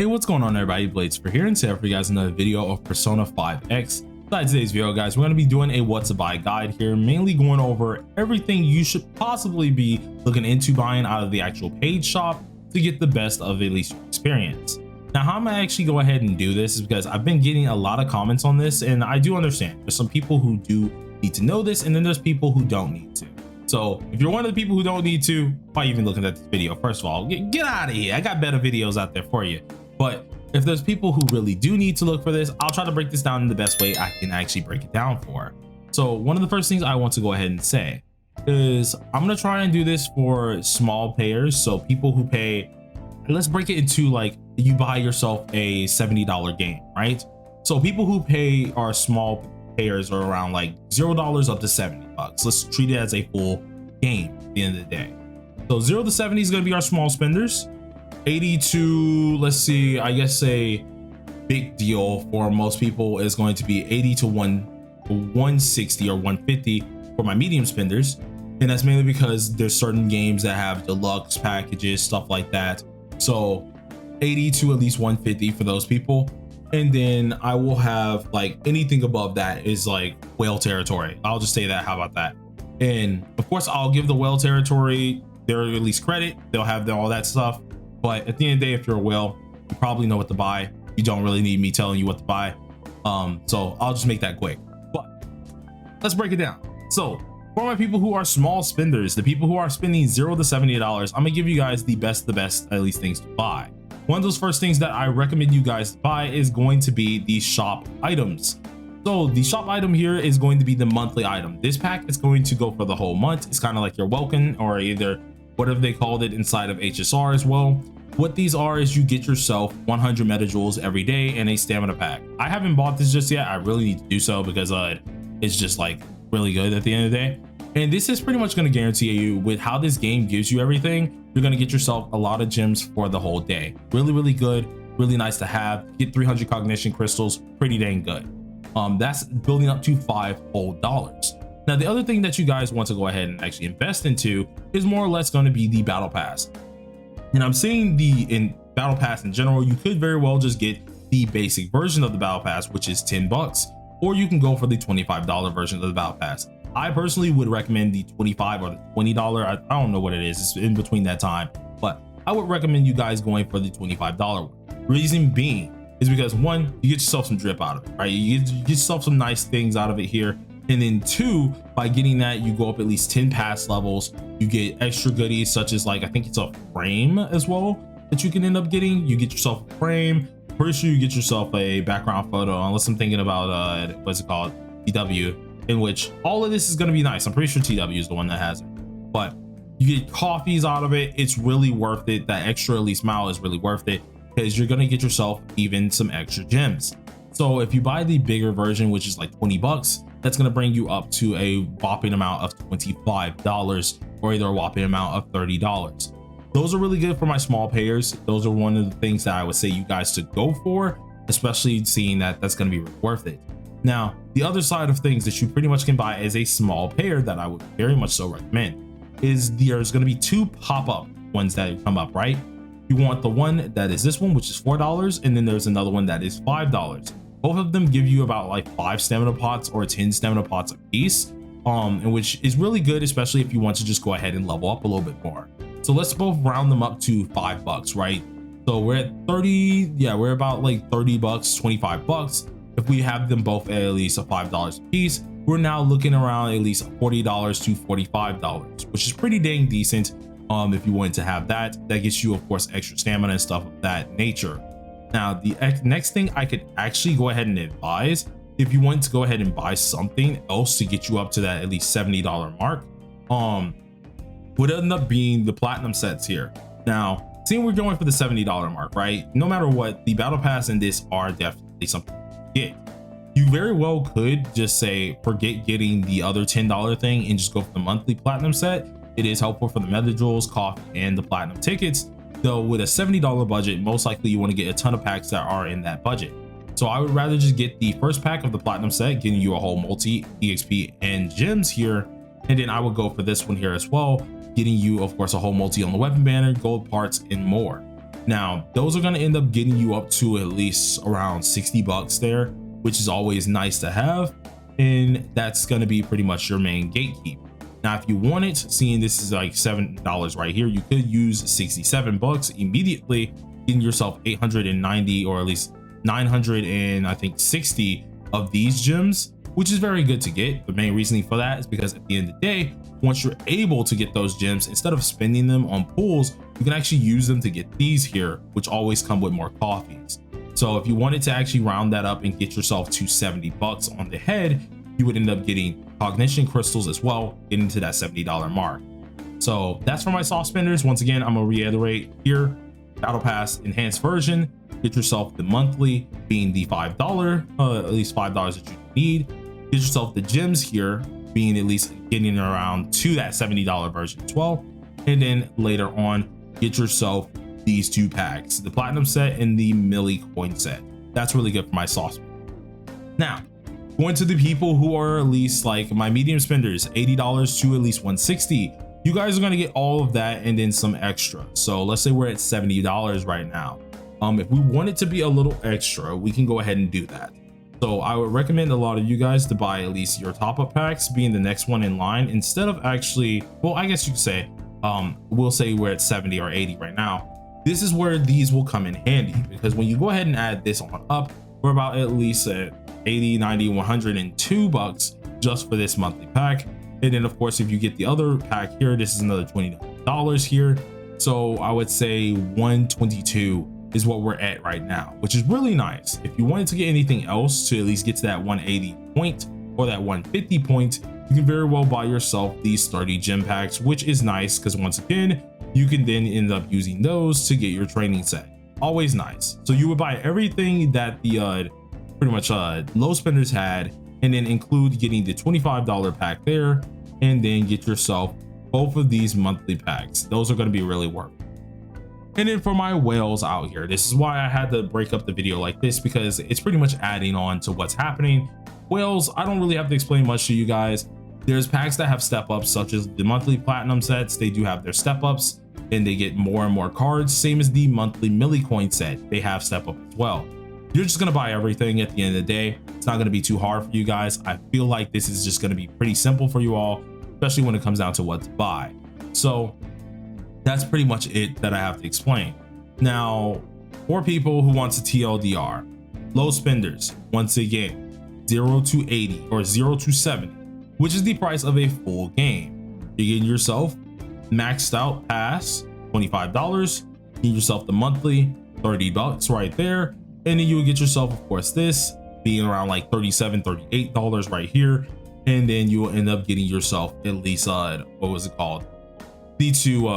Hey, what's going on everybody? Bladesphere here, and today for you guys another video of Persona 5X. Inside today's video, guys, we're going to be doing a what to buy guide here, mainly going over everything you should possibly be looking into buying out of the actual paid shop to get the best of at least your experience. Now, how I'm gonna actually go ahead and do this is because I've been getting a lot of comments on this, and I do understand there's some people who do need to know this, and then there's people who don't need to. So if you're one of the people who don't need to, why are you even looking at this video? First of all, get out of here. I got better videos out there for you. But if there's people who really do need to look for this, I'll try to break this down in the best way I can actually break it down for. So one of the first things I want to go ahead and say is I'm gonna try and do this for small payers. So people who pay, let's break it into like you buy yourself a $70 game, right? So people who pay are small payers are around like $0 up to $70. Let's treat it as a full game at the end of the day. So 0 to 70 is going to be our small spenders. 80 to, let's see, I guess a big deal for most people is going to be 80 to 160 or 150 for my medium spenders. And that's mainly because there's certain games that have deluxe packages, stuff like that. So 80 to at least 150 for those people. And then I will have like anything above that is like whale territory. I'll just say that. How about that? And of course, I'll give the whale territory their at least credit. They'll have all that stuff. But at the end of the day, if you're a whale, you probably know what to buy. You don't really need me telling you what to buy. So I'll just make that quick. But let's break it down. So for my people who are small spenders, the people who are spending $0 to $70, I'm gonna give you guys the best at least things to buy. One of those first things that I recommend you guys buy is going to be the shop items. So the shop item here is going to be the monthly item. This pack is going to go for the whole month. It's kind of like your welcome or either whatever they called it inside of HSR as well. What these are is you get yourself 100 metajoules every day and a stamina pack. I haven't bought this just yet. I really need to do so because it's just like really good at the end of the day. And this is pretty much going to guarantee you with how this game gives you everything, you're going to get yourself a lot of gems for the whole day. Really good, really nice to have. Get 300 cognition crystals, pretty dang good. That's building up to $5 whole. Now, the other thing that you guys want to go ahead and actually invest into is more or less going to be the battle pass. And I'm saying in battle pass in general, you could very well just get the basic version of the battle pass, which is $10, or you can go for the $25 version of the battle pass. I personally would recommend the $25 or the $20. I don't know what it is. It's in between that time, but I would recommend you guys going for the $25 one. Reason being is because one, you get yourself some drip out of it, right? You get yourself some nice things out of it here. And then two, by getting that, you go up at least 10 pass levels. You get extra goodies such as like, I think it's a frame as well that you can end up getting. You get yourself a frame. Pretty sure you get yourself a background photo, unless I'm thinking about, what's it called? TW, in which all of this is going to be nice. I'm pretty sure TW is the one that has it, but you get coffees out of it. It's really worth it. That extra at least mile is really worth it because you're going to get yourself even some extra gems. So if you buy the bigger version, which is like $20, that's going to bring you up to a whopping amount of $25 or either a whopping amount of $30. Those are really good for my small payers. Those are one of the things that I would say you guys should go for, especially seeing that that's going to be worth it. Now, the other side of things that you pretty much can buy as a small payer that I would very much so recommend is there's going to be two pop-up ones that come up, right? You want the one that is this one, which is $4, and then there's another one that is $5. Both of them give you about like 5 stamina pots or 10 stamina pots a piece, and which is really good, especially if you want to just go ahead and level up a little bit more. So let's both round them up to $5, right? So we're at 30. Yeah, we're about like $30, $25. If we have them both at least a $5 a piece, we're now looking around at least $40 to $45, which is pretty dang decent. If you wanted to have that gets you, of course, extra stamina and stuff of that nature. Now, the next thing I could actually go ahead and advise, if you want to go ahead and buy something else to get you up to that at least $70 mark, would end up being the platinum sets here. Now, seeing we're going for the $70 mark, right? No matter what, the battle pass and this are definitely something to get. You very well could just say, forget getting the other $10 thing and just go for the monthly platinum set. It is helpful for the metajoules, coffee, and the platinum tickets. Though with a $70 budget, most likely you want to get a ton of packs that are in that budget. So I would rather just get the first pack of the platinum set, getting you a whole multi, EXP, and gems here. And then I would go for this one here as well, getting you, of course, a whole multi on the weapon banner, gold parts, and more. Now those are going to end up getting you up to at least around 60 bucks there, which is always nice to have, and that's going to be pretty much your main gatekeep. Now if you want it, seeing this is like $7 right here, you could use 67 bucks immediately, getting yourself 890 or at least 900 and I think 60 of these gems, which is very good to get. The main reasoning for that is because at the end of the day, once you're able to get those gems, instead of spending them on pools, you can actually use them to get these here, which always come with more coffees. So if you wanted to actually round that up and get yourself to 70 bucks on the head, you would end up getting cognition crystals as well, getting to that $70 mark. So that's for my soft spenders. Once again, I'm gonna reiterate here, battle pass enhanced version, get yourself the monthly being the $5, at least $5 that you need. Get yourself the gems here being at least getting around to that $70 version as well. And then later on, get yourself these two packs, the platinum set and the milli coin set. That's really good for my soft spender. Now, going to the people who are at least like my medium spenders, $80 to at least $160. You guys are going to get all of that and then some extra. So let's say we're at $70 right now. If we want it to be a little extra, we can go ahead and do that. So I would recommend a lot of you guys to buy at least your top-up packs being the next one in line, instead of actually, well, I guess you could say, we'll say we're at 70 or 80 right now. This is where these will come in handy, because when you go ahead and add this on up, we're about at least at 80, 90, 102 bucks just for this monthly pack. And then of course, if you get the other pack here, this is another $20 here. So I would say 122 is what we're at right now, which is really nice. If you wanted to get anything else to at least get to that 180 point or that 150 point, you can very well buy yourself these 30 gem packs, which is nice because once again, you can then end up using those to get your training set. Always nice. So you would buy everything that the pretty much low spenders had, and then include getting the $25 pack there, and then get yourself both of these monthly packs. Those are going to be really worth it. And then for my whales out here, this is why I had to break up the video like this, because it's pretty much adding on to what's happening. Whales, I don't really have to explain much to you guys. There's packs that have step ups, such as the monthly platinum sets. They do have their step ups and they get more and more cards, same as the monthly milli coin set. They have step up as well. You're just gonna buy everything at the end of the day. It's not gonna be too hard for you guys. I feel like this is just gonna be pretty simple for you all, especially when it comes down to what to buy. So that's pretty much it that I have to explain. Now, for people who want to TLDR, low spenders, once again, 0 to 80 or 0 to 70, which is the price of a full game. You're getting yourself maxed out pass, $25. You get yourself the monthly, 30 bucks right there. And then you will get yourself, of course, this being around like $37, $38 right here. And then you will end up getting yourself at least, what was it called? The two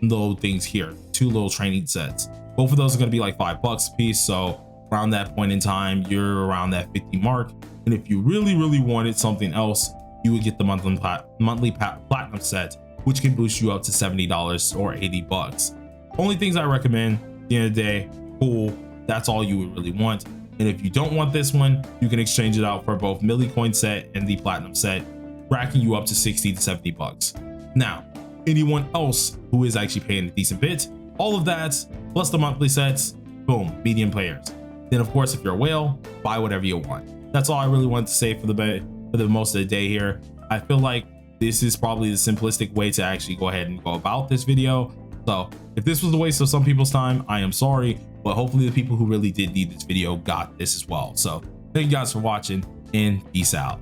little things here, two little training sets. Both of those are going to be like $5 a piece. So around that point in time, you're around that 50 mark. And if you really wanted something else, you would get the monthly platinum set, which can boost you up to $70 or 80 bucks. Only things I recommend at the end of the day, cool. That's all you would really want. And if you don't want this one, you can exchange it out for both milli coin set and the platinum set, racking you up to 60 to 70 bucks. Now, anyone else who is actually paying a decent bit, all of that plus the monthly sets, boom, medium players. Then of course, if you're a whale, buy whatever you want. That's all I really wanted to say for the most of the day here. I feel like this is probably the simplistic way to actually go ahead and go about this video. So if this was a waste of some people's time, I am sorry, but hopefully the people who really did need this video got this as well. So thank you guys for watching and peace out.